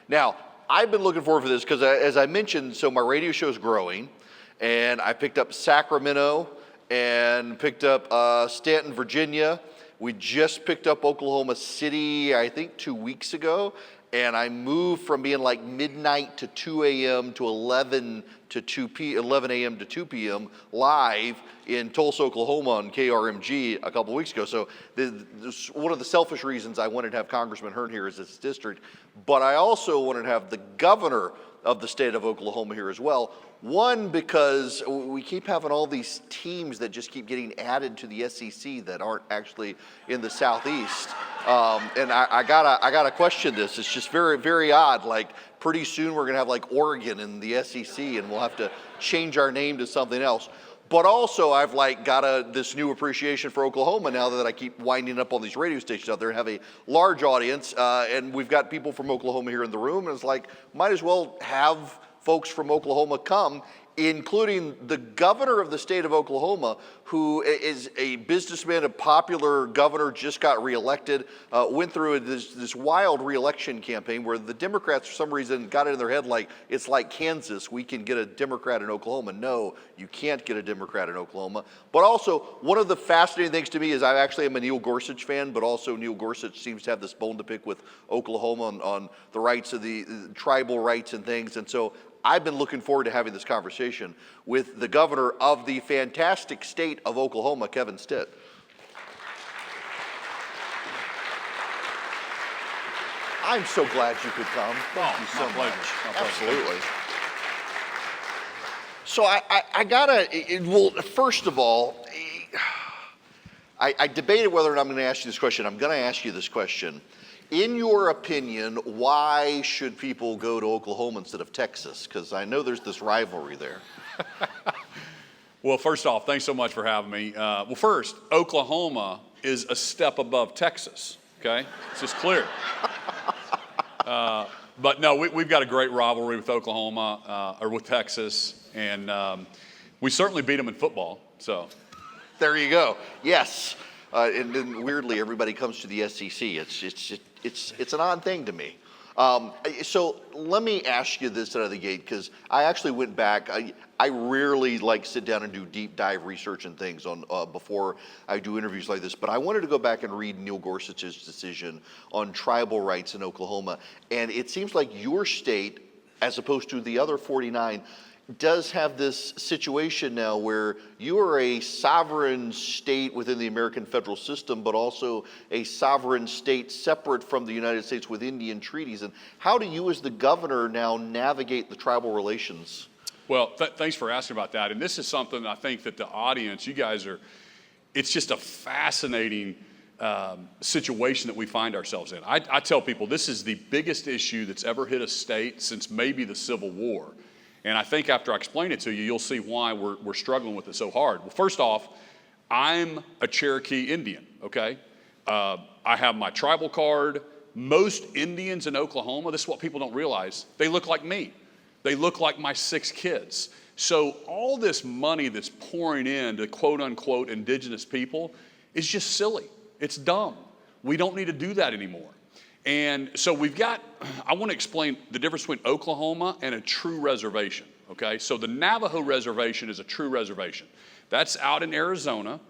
Now, I've been looking forward for this because, as I mentioned, so my radio show is growing, and I picked up Sacramento and picked up Stanton, Virginia. We just picked up Oklahoma City, I think 2 weeks ago, and I moved from being like midnight to 2 a.m. to 11 a.m. to 2 p.m. live in Tulsa, Oklahoma on KRMG a couple weeks ago. So this, one of the selfish reasons I wanted to have Congressman Hearn here is this district, but I also wanted to have the governor of the state of Oklahoma here as well. One, because we keep having all these teams that just keep getting added to the SEC that aren't actually in the Southeast. And I gotta question this. It's just very, very odd. Like pretty soon we're gonna have like Oregon in the SEC and we'll have to change our name to something else. But also I've like got this new appreciation for Oklahoma now that I keep winding up on these radio stations out there and have a large audience. And we've got people from Oklahoma here in the room, and it's like, might as well have folks from Oklahoma come, including the governor of the state of Oklahoma, who is a businessman, a popular governor, just got reelected, went through this wild reelection campaign where the Democrats, for some reason, got it in their head like, it's like Kansas, we can get a Democrat in Oklahoma. No, you can't get a Democrat in Oklahoma. But also, one of the fascinating things to me is I actually am a Neil Gorsuch fan, but also Neil Gorsuch seems to have this bone to pick with Oklahoma on the rights of the tribal rights and things. And so I've been looking forward to having this conversation with the governor of the fantastic state of Oklahoma, Kevin Stitt. I'm so glad you could come. Thank you so much. Absolutely. So I gotta, well, first of all, I debated whether or not I'm gonna ask you this question. I'm gonna ask you this question. In your opinion, why should people go to Oklahoma instead of Texas? Because I know there's this rivalry there. Well, first off, thanks so much for having me. Well, first, Oklahoma is a step above Texas, okay? It's just clear. But no, we've got a great rivalry with Oklahoma, or with Texas, and we certainly beat them in football, so. There you go, yes. And then weirdly, everybody comes to the SEC. It's an odd thing to me. So let me ask you this out of the gate, because I actually went back. I rarely sit down and do deep dive research and things on before I do interviews like this. But I wanted to go back and read Neil Gorsuch's decision on tribal rights in Oklahoma, and it seems like your state, as opposed to the other 49, does have this situation now where you are a sovereign state within the American federal system, but also a sovereign state separate from the United States with Indian treaties. And how do you as the governor now navigate the tribal relations? Well, thanks for asking about that. And this is something I think that the audience, you guys are, it's just a fascinating situation that we find ourselves in. I tell people this is the biggest issue that's ever hit a state since maybe the Civil War. And I think after I explain it to you, you'll see why we're struggling with it so hard. Well, first off, I'm a Cherokee Indian, okay? I have my tribal card. Most Indians in Oklahoma, this is what people don't realize, they look like me. They look like my 6 kids. So all this money that's pouring in to quote unquote indigenous people is just silly. It's dumb. We don't need to do that anymore. And so I want to explain the difference between Oklahoma and a true reservation, okay? So the Navajo reservation is a true reservation. That's out in Arizona,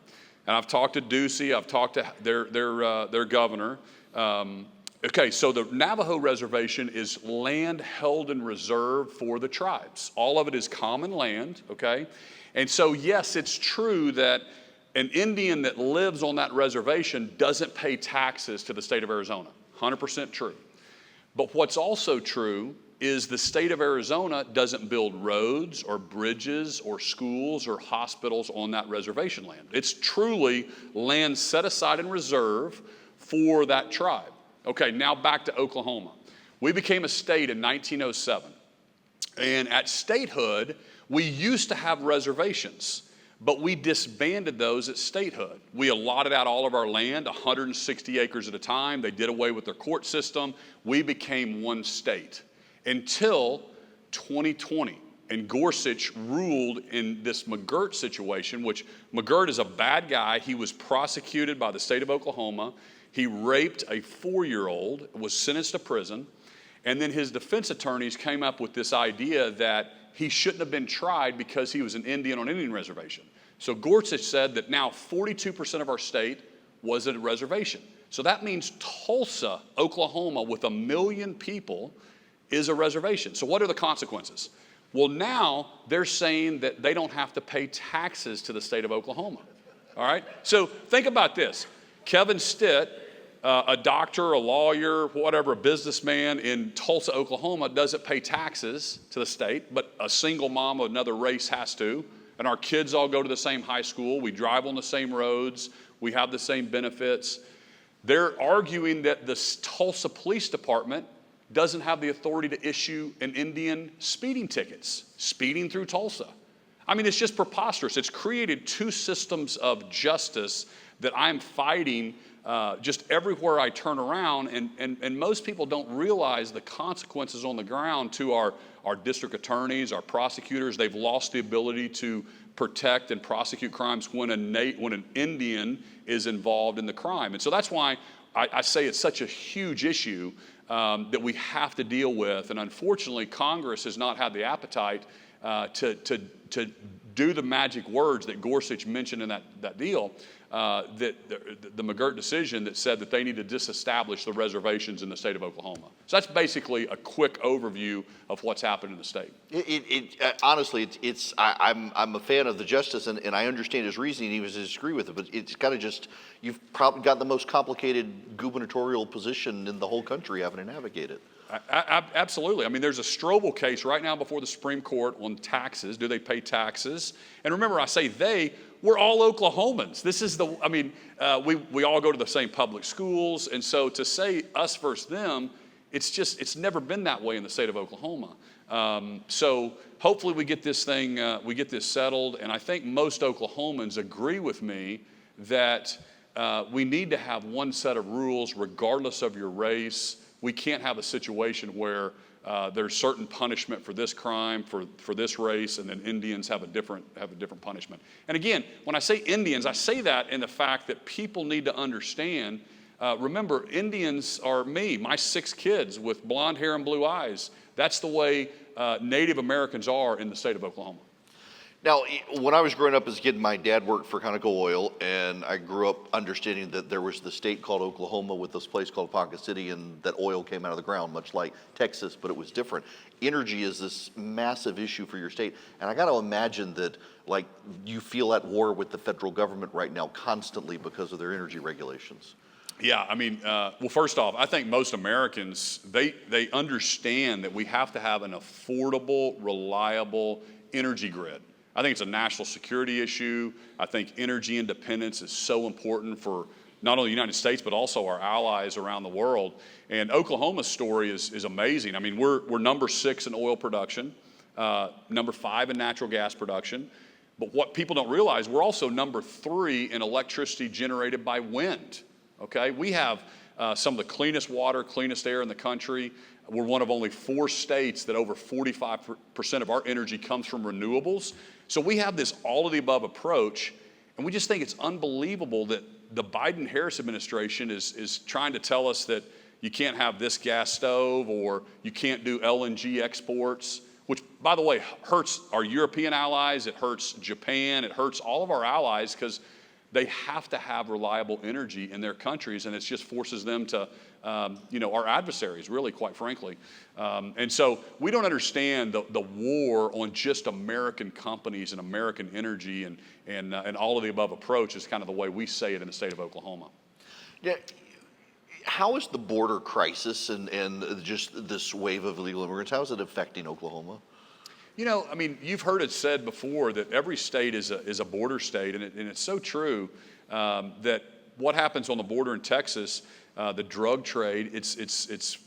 and I've talked to Ducey, I've talked to their governor. Okay, so the Navajo reservation is land held in reserve for the tribes. All of it is common land, okay? And so yes, it's true that an Indian that lives on that reservation doesn't pay taxes to the state of Arizona. 100% true. But what's also true is the state of Arizona doesn't build roads or bridges or schools or hospitals on that reservation land. It's truly land set aside in reserve for that tribe. Okay, now back to Oklahoma. We became a state in 1907. And at statehood, we used to have reservations, but we disbanded those at statehood. We allotted out all of our land, 160 acres at a time. They did away with their court system. We became one state until 2020. And Gorsuch ruled in this McGirt situation, which McGirt is a bad guy. He was prosecuted by the state of Oklahoma. He raped a 4-year-old, was sentenced to prison. And then his defense attorneys came up with this idea that he shouldn't have been tried because he was an Indian on an Indian reservation. So Gorsuch said that now 42% of our state was a reservation. So that means Tulsa, Oklahoma, with 1 million people, is a reservation. So what are the consequences? Well, now they're saying that they don't have to pay taxes to the state of Oklahoma. All right? So think about this. Kevin Stitt, a doctor, a lawyer, whatever, a businessman in Tulsa, Oklahoma, doesn't pay taxes to the state, but a single mom of another race has to. And our kids all go to the same high school. We drive on the same roads. We have the same benefits. They're arguing that the Tulsa Police Department doesn't have the authority to issue an Indian speeding tickets, speeding through Tulsa. I mean, it's just preposterous. It's created two systems of justice that I'm fighting just everywhere I turn around, and most people don't realize the consequences on the ground to our district attorneys, our prosecutors. They've lost the ability to protect and prosecute crimes when an Indian is involved in the crime. And so that's why I say it's such a huge issue that we have to deal with. And unfortunately, Congress has not had the appetite to do the magic words that Gorsuch mentioned in that deal, that the McGirt decision that said that they need to disestablish the reservations in the state of Oklahoma. So that's basically a quick overview of what's happened in the state. Honestly, I'm a fan of the justice, and I understand his reasoning, even if I disagree with it, but it's kind of just, you've probably got the most complicated gubernatorial position in the whole country having to navigate it. Absolutely. I mean, there's a Strobel case right now before the Supreme Court on taxes. Do they pay taxes? And remember, I say they, we're all Oklahomans. This is we all go to the same public schools. And so to say us versus them, it's never been that way in the state of Oklahoma. So hopefully we get this settled. And I think most Oklahomans agree with me that we need to have one set of rules regardless of your race. We can't have a situation where there's certain punishment for this crime, for this race, and then Indians have a different punishment. And again, when I say Indians, I say that in the fact that people need to understand. Remember, Indians are me, my 6 kids with blonde hair and blue eyes. That's the way Native Americans are in the state of Oklahoma. Now, when I was growing up as a kid, my dad worked for Conoco Oil, and I grew up understanding that there was the state called Oklahoma with this place called Ponca City, and that oil came out of the ground, much like Texas, but it was different. Energy is this massive issue for your state, and I got to imagine that, like, you feel at war with the federal government right now constantly because of their energy regulations. Yeah, I mean, well, first off, I think most Americans, they understand that we have to have an affordable, reliable energy grid. I think it's a national security issue. I think energy independence is so important for not only the United States, but also our allies around the world. And Oklahoma's story is amazing. I mean, we're number 6 in oil production, number 5 in natural gas production. But what people don't realize, we're also number 3 in electricity generated by wind. Okay, we have some of the cleanest water, cleanest air in the country. We're one of only 4 states that over 45% of our energy comes from renewables. So we have this all-of-the-above approach, and we just think it's unbelievable that the Biden-Harris administration is trying to tell us that you can't have this gas stove or you can't do LNG exports, which, by the way, hurts our European allies, it hurts Japan, it hurts all of our allies because they have to have reliable energy in their countries, and it just forces them to, our adversaries, really, quite frankly. And so we don't understand the war on just American companies and American energy and all of the above approach is kind of the way we say it in the state of Oklahoma. Yeah. How is the border crisis and just this wave of illegal immigrants, how is it affecting Oklahoma? You know, I mean, you've heard it said before that every state is a border state, and it's so true that what happens on the border in Texas, the drug trade, it's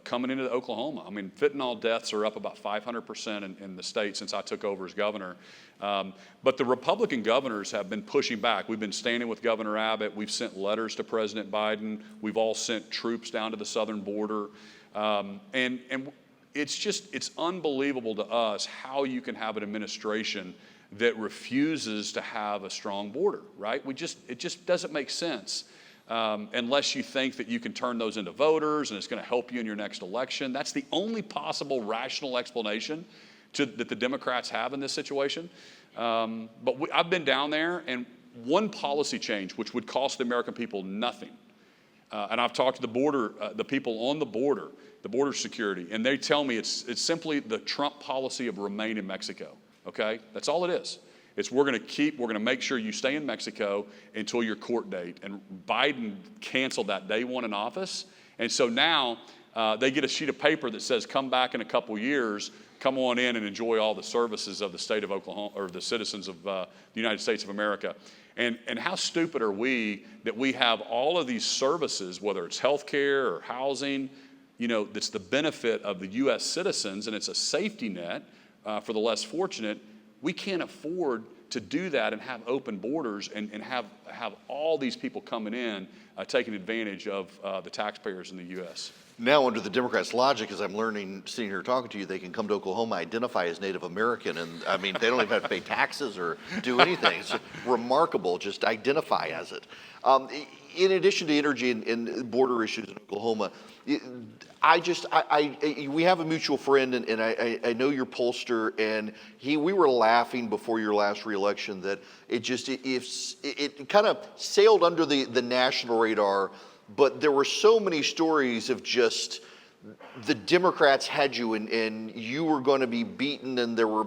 coming into Oklahoma. I mean, fentanyl deaths are up about 500% in the state since I took over as governor. But the Republican governors have been pushing back. We've been standing with Governor Abbott. We've sent letters to President Biden. We've all sent troops down to the southern border, and it's unbelievable to us how you can have an administration that refuses to have a strong border, right? It just doesn't make sense. unless you think that you can turn those into voters and it's going to help you in your next election. That's the only possible rational explanation that the Democrats have in this situation. I've been down there, and one policy change which would cost the American people nothing, and I've talked to the people on the border security, and they tell me it's simply the Trump policy of remain in Mexico. Okay, that's all it is. We're going to make sure you stay in Mexico until your court date. And Biden canceled that day one in office. And so now they get a sheet of paper that says, come back in a couple years, come on in and enjoy all the services of the state of Oklahoma, or the citizens of the United States of America. And how stupid are we that we have all of these services, whether it's healthcare or housing, that's the benefit of the U.S. citizens, and it's a safety net for the less fortunate. We can't afford to do that and have open borders and have all these people coming in taking advantage of the taxpayers in the U.S. Now, under the Democrats' logic, as I'm learning, sitting here talking to you, they can come to Oklahoma, identify as Native American, and I mean, they don't even have to pay taxes or do anything. It's remarkable, just identify as it. In addition to energy and border issues in Oklahoma, we have a mutual friend, and I know your pollster, and we were laughing before your last reelection that it kind of sailed under the national radar, but there were so many stories of just the Democrats had you, and you were going to be beaten, and there were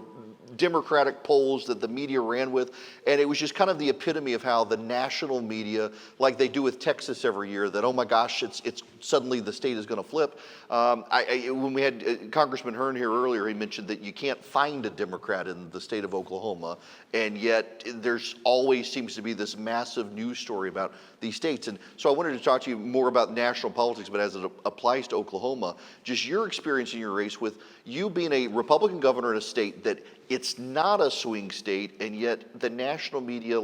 Democratic polls that the media ran with, and it was just kind of the epitome of how the national media, like they do with Texas every year, that oh my gosh, it's suddenly the state is going to flip. When we had Congressman Hearn here earlier, he mentioned that you can't find a Democrat in the state of Oklahoma, and yet there's always seems to be this massive news story about these states. And so I wanted to talk to you more about national politics, but as it applies to Oklahoma, just your experience in your race with you being a Republican governor in a state that it's not a swing state, and yet the national media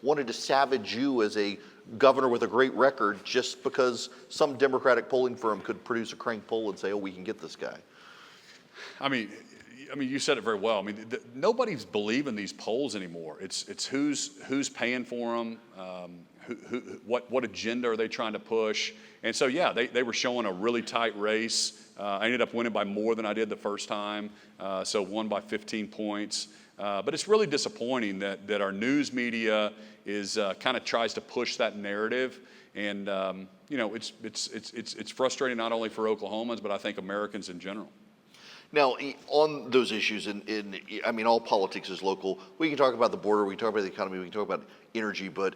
wanted to savage you as a governor with a great record just because some Democratic polling firm could produce a crank poll and say, oh, we can get this guy. I mean, you said it very well. I mean, nobody's believing these polls anymore. It's who's paying for them, what agenda are they trying to push? And so, yeah, they were showing a really tight race. I ended up winning by more than I did the first time, so won by 15 points. But it's really disappointing that our news media is kind of tries to push that narrative, and it's frustrating not only for Oklahomans, but I think Americans in general. Now, on those issues, I mean, all politics is local. We can talk about the border, we can talk about the economy, we can talk about energy, but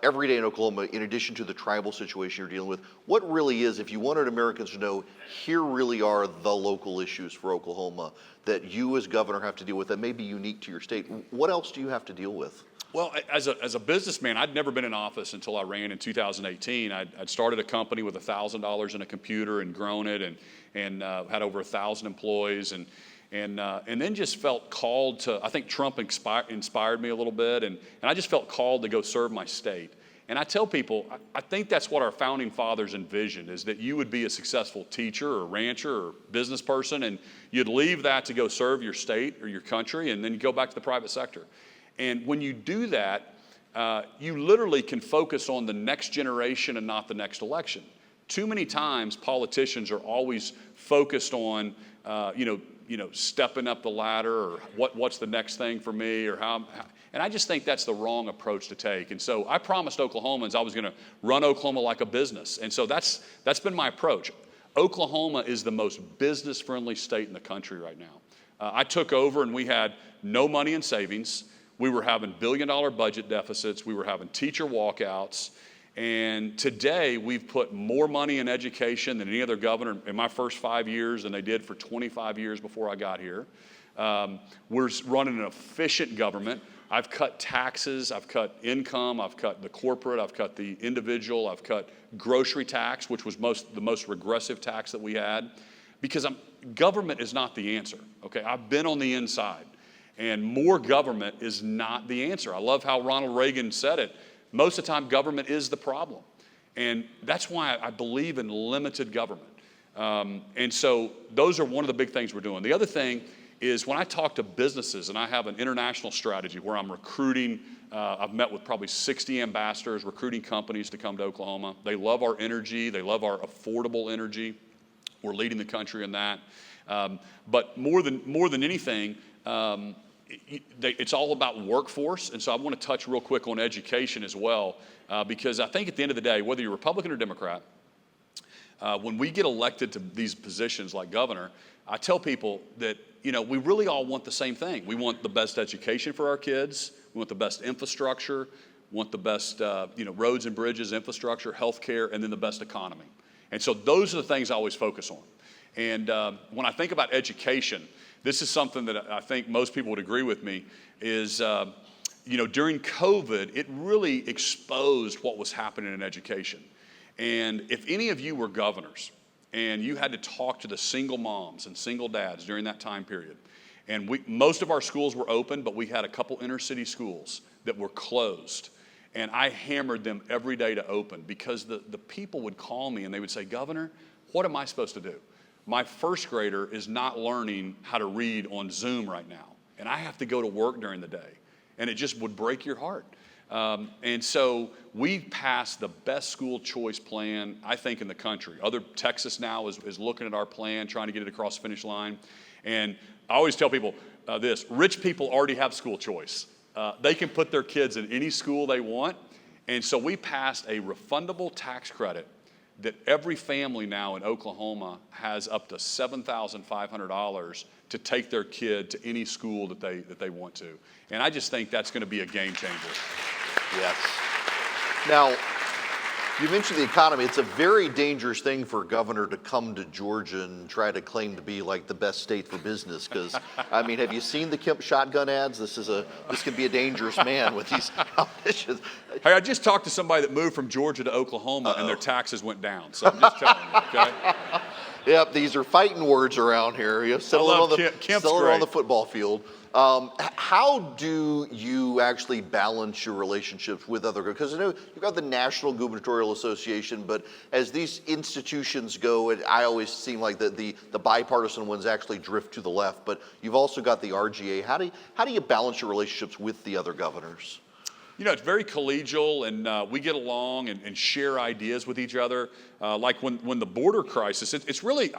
every day in Oklahoma, in addition to the tribal situation you're dealing with, what really is, if you wanted Americans to know, here really are the local issues for Oklahoma that you as governor have to deal with that may be unique to your state. What else do you have to deal with? Well, as a businessman, I'd never been in office until I ran in 2018. I'd started a company with $1,000 in a computer and grown it, and had over 1,000 employees, and then just felt called to. I think Trump inspired me a little bit, and I just felt called to go serve my state. And I tell people, I think that's what our founding fathers envisioned, is that you would be a successful teacher or rancher or business person, and you'd leave that to go serve your state or your country, and then you go back to the private sector. And when you do that, you literally can focus on the next generation and not the next election. Too many times, politicians are always focused on, stepping up the ladder, or what's the next thing for me, or how. And I just think that's the wrong approach to take. And so I promised Oklahomans I was going to run Oklahoma like a business. And so that's been my approach. Oklahoma is the most business-friendly state in the country right now. I took over, and we had no money in savings. We were having billion-dollar budget deficits. We were having teacher walkouts. And today, we've put more money in education than any other governor in my first 5 years than they did for 25 years before I got here. We're running an efficient government. I've cut taxes, I've cut income, I've cut the corporate, I've cut the individual, I've cut grocery tax, which was the most regressive tax that we had, because government is not the answer, okay? I've been on the inside, and more government is not the answer. I love how Ronald Reagan said it. Most of the time, government is the problem, and that's why I believe in limited government. And so those are one of the big things we're doing. The other thing is when I talk to businesses, and I have an international strategy where I'm recruiting. I've met with probably 60 ambassadors, recruiting companies to come to Oklahoma. They love our energy. They love our affordable energy. We're leading the country in that. But more than anything, it's all about workforce. And so I want to touch real quick on education as well, because I think at the end of the day, whether you're Republican or Democrat, when we get elected to these positions like governor, I tell people that, we really all want the same thing. We want the best education for our kids. We want the best infrastructure. We want the best, roads and bridges, infrastructure, healthcare, and then the best economy. And so those are the things I always focus on. And when I think about education, this is something that I think most people would agree with me is, during COVID, it really exposed what was happening in education. And if any of you were governors and you had to talk to the single moms and single dads during that time period, and most of our schools were open, but we had a couple inner city schools that were closed. And I hammered them every day to open because the people would call me and they would say, Governor, what am I supposed to do? My first grader is not learning how to read on Zoom right now, and I have to go to work during the day. And it just would break your heart. And so we passed the best school choice plan, I think, in the country. Texas now is looking at our plan, trying to get it across the finish line. And I always tell people this, rich people already have school choice. They can put their kids in any school they want. And so we passed a refundable tax credit that every family now in Oklahoma has up to $7,500 to take their kid to any school that they want to. And I just think that's going to be a game changer. Yes. Now, you mentioned the economy. It's a very dangerous thing for a governor to come to Georgia and try to claim to be like the best state for business. Because, have you seen the Kemp shotgun ads? This can be a dangerous man with these politicians. Hey, I just talked to somebody that moved from Georgia to Oklahoma, and their taxes went down. So I'm just telling you, okay? Yep, these are fighting words around here. Settle it on the football field. How do you actually balance your relationships with other, because I know you've got the National Gubernatorial Association, but as these institutions go, I always seem like the bipartisan ones actually drift to the left, but you've also got the RGA. How do you balance your relationships with the other governors? It's very collegial, and we get along and share ideas with each other. Like when the border crisis, it's really,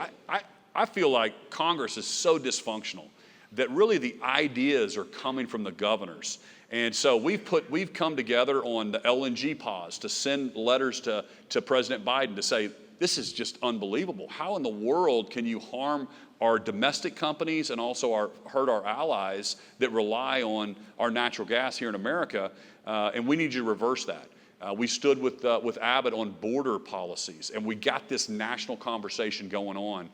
I feel like Congress is so dysfunctional that really the ideas are coming from the governors. And so we've come together on the LNG pause to send letters to President Biden to say, this is just unbelievable. How in the world can you harm our domestic companies and also hurt our allies that rely on our natural gas here in America? And we need you to reverse that. We stood with Abbott on border policies, and we got this national conversation going on.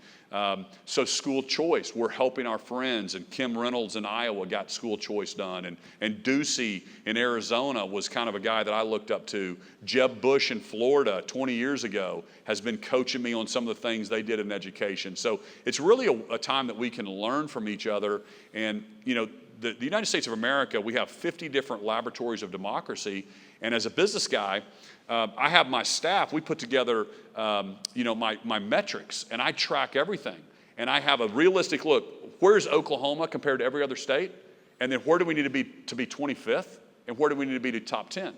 So school choice, we're helping our friends, and Kim Reynolds in Iowa got school choice done, and Ducey in Arizona was kind of a guy that I looked up to. Jeb Bush in Florida 20 years ago has been coaching me on some of the things they did in education. So it's really a time that we can learn from each other. And the United States of America, we have 50 different laboratories of democracy. And as a business guy, I have my staff, we put together, my metrics, and I track everything. And I have a realistic look, where's Oklahoma compared to every other state? And then where do we need to be 25th? And where do we need to be to top 10?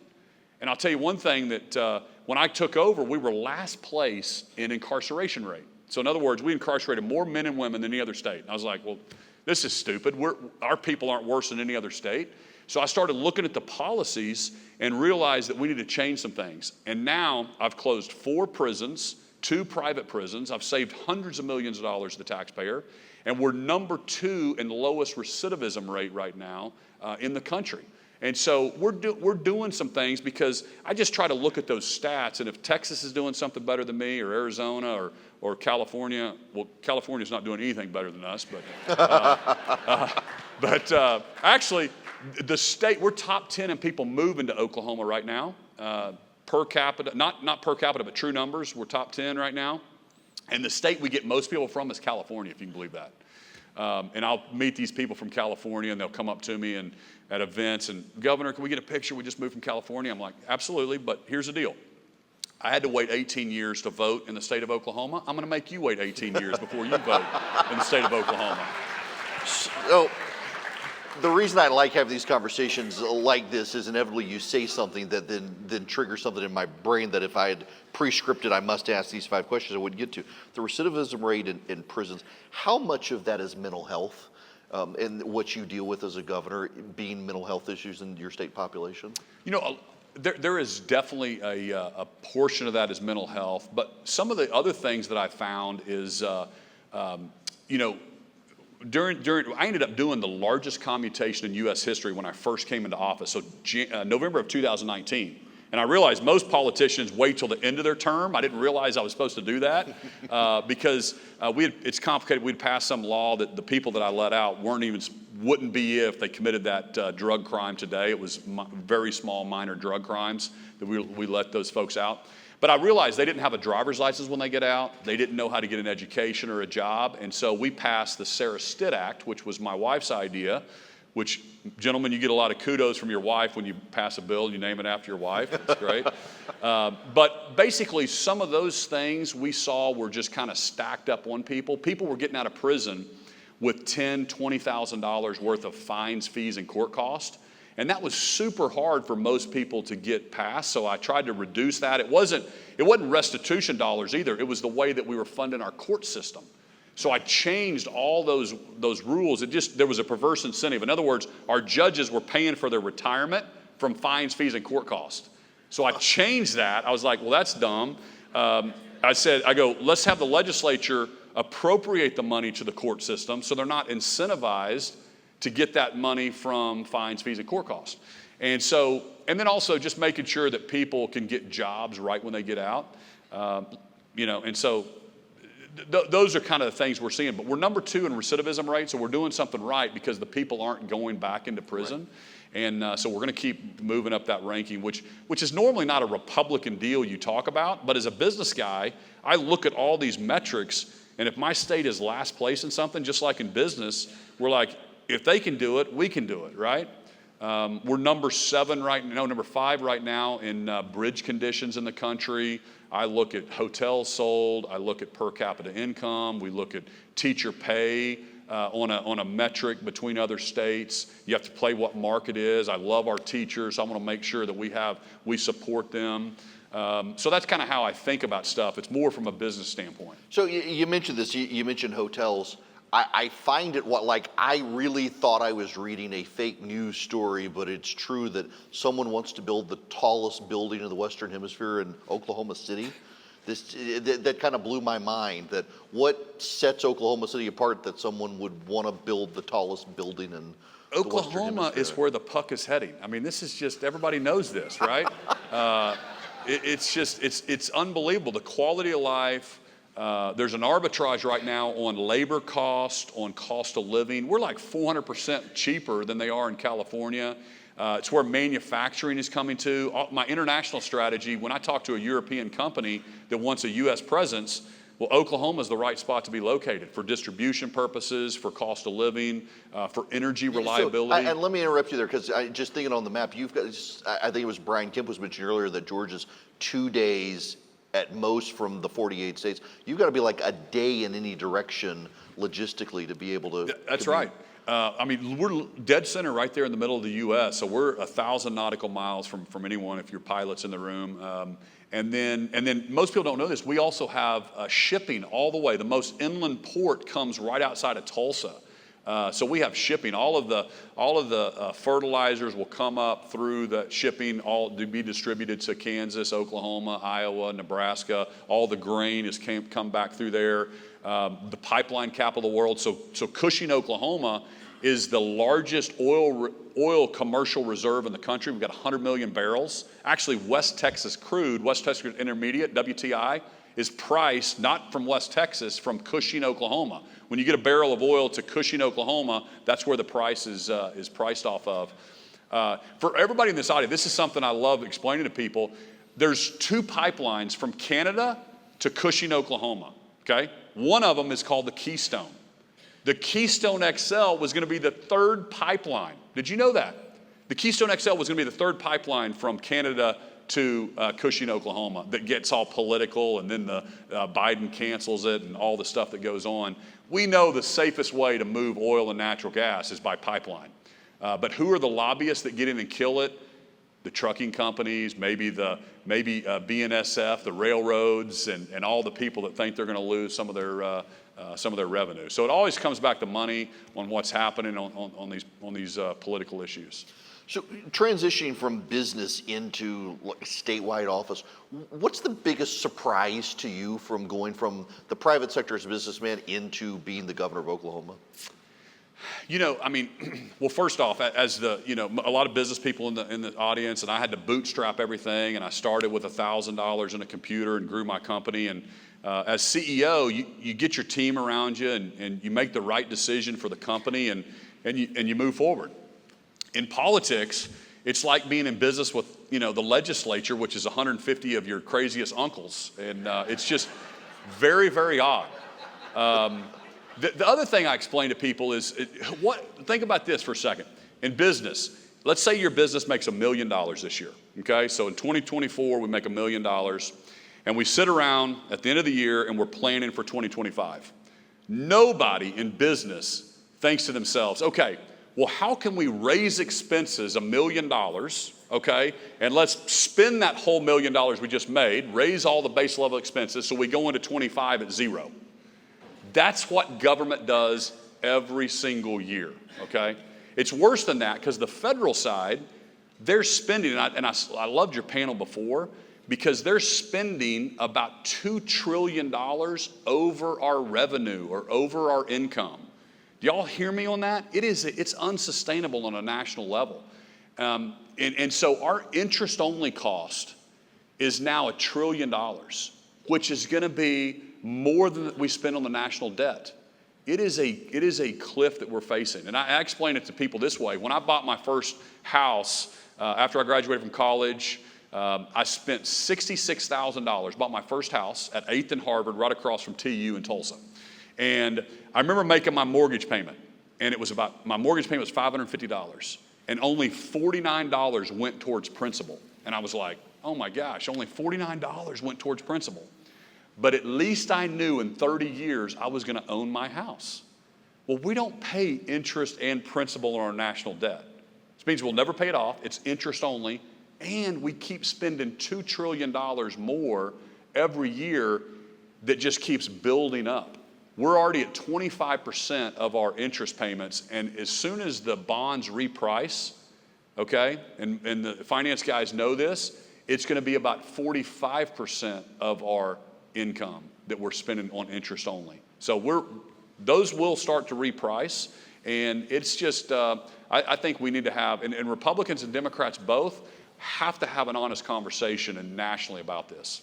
And I'll tell you one thing that when I took over, we were last place in incarceration rate. So in other words, we incarcerated more men and women than any other state. And I was like, well, this is stupid. Our people aren't worse than any other state. So I started looking at the policies and realized that we need to change some things. And now I've closed 4 prisons, 2 private prisons. I've saved hundreds of millions of dollars to the taxpayer. And we're number 2 in the lowest recidivism rate right now in the country. And so we're doing some things because I just try to look at those stats. And if Texas is doing something better than me, or Arizona, or California, well, California's not doing anything better than us, but actually, the state, we're top 10 in people moving to Oklahoma right now, per capita, not per capita, but true numbers. We're top 10 right now. And the state we get most people from is California, if you can believe that. And I'll meet these people from California, and they'll come up to me at events, and Governor, can we get a picture? We just moved from California. I'm like, absolutely, but here's the deal. I had to wait 18 years to vote in the state of Oklahoma. I'm going to make you wait 18 years before you vote in the state of Oklahoma. So the reason I like having these conversations like this is inevitably you say something that then triggers something in my brain that if I had pre-scripted, I must ask these 5 questions I wouldn't get to. The recidivism rate in prisons, how much of that is mental health? And what you deal with as a governor being mental health issues in your state population? You know, there is definitely a portion of that is mental health, but some of the other things that I found is, you know, during I ended up doing the largest commutation in U.S. history when I first came into office, so November of 2019. And I realized most politicians wait till the end of their term. I didn't realize I was supposed to do that because it's complicated. We'd passed some law that the people that I let out wouldn't be if they committed that drug crime today. It was very small, minor drug crimes that we let those folks out. But I realized they didn't have a driver's license when they get out. They didn't know how to get an education or a job. And so we passed the Sarah Stitt Act, which was my wife's idea, which, gentlemen, you get a lot of kudos from your wife when you pass a bill, you name it after your wife. It's great. But basically, some of those things we saw were just kind of stacked up on people. People were getting out of prison with $10,000, $20,000 worth of fines, fees, and court costs. And that was super hard for most people to get past, so I tried to reduce that. It wasn't restitution dollars either. It was the way that we were funding our court system. So I changed all those rules. There was a perverse incentive. In other words, our judges were paying for their retirement from fines, fees, and court costs. So I changed that. I was like, well, that's dumb. I go, let's have the legislature appropriate the money to the court system so they're not incentivized to get that money from fines, fees, and court costs. And then also just making sure that people can get jobs right when they get out. Those are kind of the things we're seeing. But we're number 2 in recidivism rate, so we're doing something right because the people aren't going back into prison. Right. And so we're going to keep moving up that ranking, which is normally not a Republican deal you talk about. But as a business guy, I look at all these metrics, and if my state is last place in something, just like in business, we're like, if they can do it, we can do it, right? We're number 5 right now in bridge conditions in the country. I look at hotels sold. I look at per capita income. We look at teacher pay on a metric between other states. You have to play what market is. I love our teachers. I want to make sure that we support them. So that's kind of how I think about stuff. It's more from a business standpoint. So you mentioned this. You mentioned hotels. I find it I really thought I was reading a fake news story, but it's true that someone wants to build the tallest building in the Western Hemisphere in Oklahoma City. That kind of blew my mind. That what sets Oklahoma City apart that someone would want to build the tallest building in the Western Oklahoma Hemisphere? Is where the puck is heading. I mean, this is just, everybody knows this, right? It's unbelievable. The quality of life. There's an arbitrage right now on labor cost, on cost of living. We're like 400% cheaper than they are in California. It's where manufacturing is coming to. My international strategy, when I talk to a European company that wants a U.S. presence, well, Oklahoma is the right spot to be located for distribution purposes, for cost of living, for energy reliability. And let me interrupt you there, because just thinking on the map, you've got, I think it was Brian Kemp was mentioning earlier that Georgia's 2 days at most from the 48 states. You've got to be like a day in any direction logistically to be able to. That's right. I mean, we're dead center right there in the middle of the U.S., so we're 1,000 nautical miles from anyone if your pilot's in the room. And then most people don't know this. We also have shipping all the way. The most inland port comes right outside of Tulsa. So we have shipping. All of the fertilizers will come up through the shipping, all to be distributed to Kansas, Oklahoma, Iowa, Nebraska. All the grain has come back through there. The pipeline capital of the world. So Cushing, Oklahoma, is the largest oil commercial reserve in the country. We've got 100 million barrels. Actually, West Texas crude, West Texas Intermediate, WTI, is priced not from West Texas, from Cushing, Oklahoma. When you get a barrel of oil to Cushing, Oklahoma, that's where the price is priced off of. For everybody in this audience, this is something I love explaining to people. There's 2 pipelines from Canada to Cushing, Oklahoma, okay? One of them is called the Keystone. The Keystone XL was going to be the 3rd pipeline. Did you know that? The Keystone XL was going to be the 3rd pipeline from Canada to Cushing, Oklahoma, that gets all political, and then Biden cancels it and all the stuff that goes on. We know the safest way to move oil and natural gas is by pipeline. But who are the lobbyists that get in and kill it? The trucking companies, maybe BNSF, the railroads, and all the people that think they're going to lose some of their revenue. So it always comes back to money on what's happening on these political issues. So transitioning from business into like statewide office, what's the biggest surprise to you from going from the private sector as a businessman into being the governor of Oklahoma? Well, first off, as a lot of business people in the audience, and I had to bootstrap everything, and I started with $1,000 in a computer and grew my company. And as CEO, you get your team around you, and you make the right decision for the company, and you move forward. In politics, it's like being in business with the legislature, which is 150 of your craziest uncles, and it's just very, very odd. The other thing I explain to people is, think about this for a second. In business, let's say your business makes $1 million this year, okay? So in 2024, we make $1 million, and we sit around at the end of the year and we're planning for 2025. Nobody in business thinks to themselves, okay, well, how can we raise expenses $1 million, okay? And let's spend that whole $1 million we just made, raise all the base level expenses, so we go into 25 at zero. That's what government does every single year, okay? It's worse than that because the federal side, they're spending, and I loved your panel before, because they're spending about $2 trillion over our revenue or over our income. Do y'all hear me on that? It's unsustainable on a national level. And so our interest-only cost is now $1 trillion, which is going to be more than we spend on the national debt. It is a cliff that we're facing. And I explain it to people this way. When I bought my first house after I graduated from college, I spent $66,000, bought my first house at 8th and Harvard, right across from TU in Tulsa. And I remember making my mortgage payment, and my mortgage payment was $550, and only $49 went towards principal. And I was like, oh my gosh, only $49 went towards principal. But at least I knew in 30 years I was going to own my house. Well, we don't pay interest and principal on our national debt. This means we'll never pay it off. It's interest only. And we keep spending $2 trillion more every year that just keeps building up. We're already at 25% of our interest payments. And as soon as the bonds reprice, okay, and the finance guys know this, it's going to be about 45% of our income that we're spending on interest only. So those will start to reprice, and it's just, I think we need to have, and Republicans and Democrats both have to have an honest conversation and nationally about this.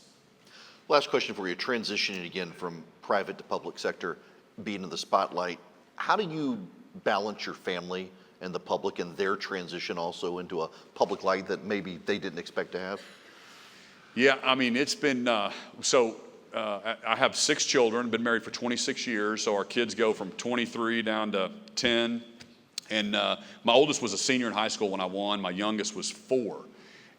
Last question for you, transitioning again from private to public sector, being in the spotlight, how do you balance your family and the public and their transition also into a public light that maybe they didn't expect to have? Yeah, I mean, it's been, I have 6 children, been married for 26 years, so our kids go from 23 down to 10. And my oldest was a senior in high school when I won. My youngest was 4.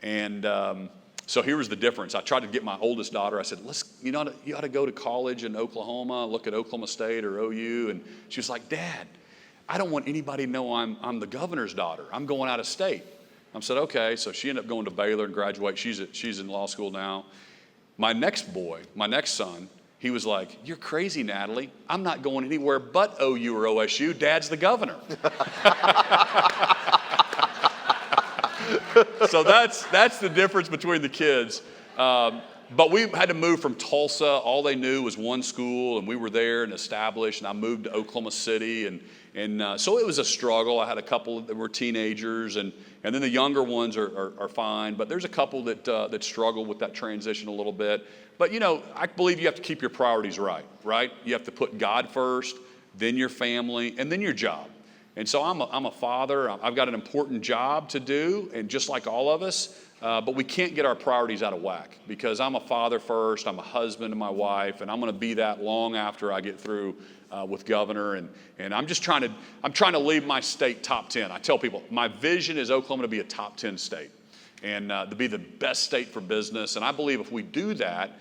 And so here was the difference. I tried to get my oldest daughter, I said, you ought to go to college in Oklahoma, look at Oklahoma State or OU. And she was like, Dad, I don't want anybody to know I'm the governor's daughter. I'm going out of state. I said, okay. So she ended up going to Baylor and graduate. She's in law school now. My next son, he was like, you're crazy, Natalie. I'm not going anywhere but OU or OSU. Dad's the governor. So that's the difference between the kids. But we had to move from Tulsa. All they knew was one school, and we were there and established. And I moved to Oklahoma City, and so it was a struggle. I had a couple that were teenagers, and then the younger ones are fine. But there's a couple that struggle with that transition a little bit. But I believe you have to keep your priorities right? You have to put God first, then your family, and then your job. And so I'm a father. I've got an important job to do, and just like all of us. But we can't get our priorities out of whack because I'm a father first, I'm a husband to my wife, and I'm going to be that long after I get through with governor. And I'm trying to leave my state top 10. I tell people my vision is Oklahoma to be a top 10 state and to be the best state for business. And I believe if we do that,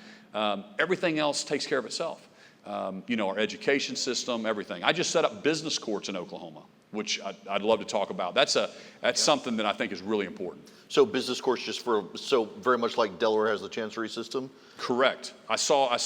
everything else takes care of itself. our education system, everything. I just set up business courts in Oklahoma, which I'd love to talk about. That's something that I think is really important. So business courts so very much like Delaware has the chancery system? Correct. I saw,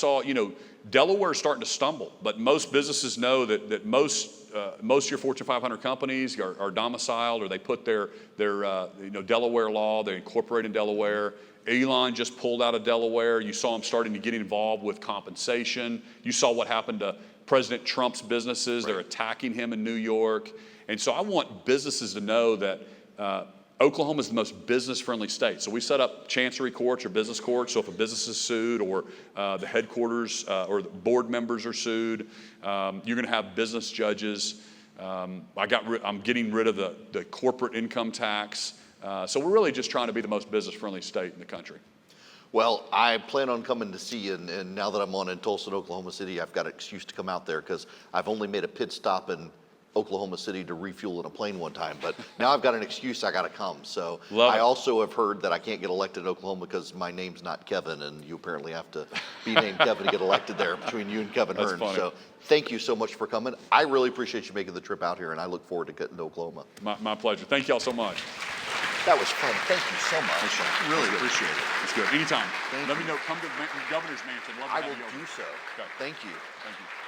Delaware is starting to stumble, but most businesses know that most of your Fortune 500 companies are domiciled, or they put their Delaware law, they incorporate in Delaware. Elon just pulled out of Delaware. You saw him starting to get involved with compensation. You saw what happened to President Trump's businesses. Right. They're attacking him in New York. And so I want businesses to know that Oklahoma is the most business-friendly state. So we set up chancery courts or business courts. So if a business is sued, or the headquarters or the board members are sued, you're going to have business judges. I'm getting rid of the corporate income tax. So we're really just trying to be the most business-friendly state in the country. Well, I plan on coming to see you, and now that I'm on in Tulsa and Oklahoma City, I've got an excuse to come out there, because I've only made a pit stop in Oklahoma City to refuel in a plane one time, but now I've got an excuse. I got to come. So I also have heard that I can't get elected in Oklahoma because my name's not Kevin, and you apparently have to be named Kevin to get elected there, between you and Kevin That's Hearn. funny. So thank you so much for coming. I really appreciate you making the trip out here, and I look forward to getting to Oklahoma. My pleasure. Thank you all so much. That was fun. Thank you so much. Really appreciate it. It's good. Anytime. Thank Let you. me know. Come to the governor's mansion. Love to I have will you over. do so. Okay. Thank you. Thank you.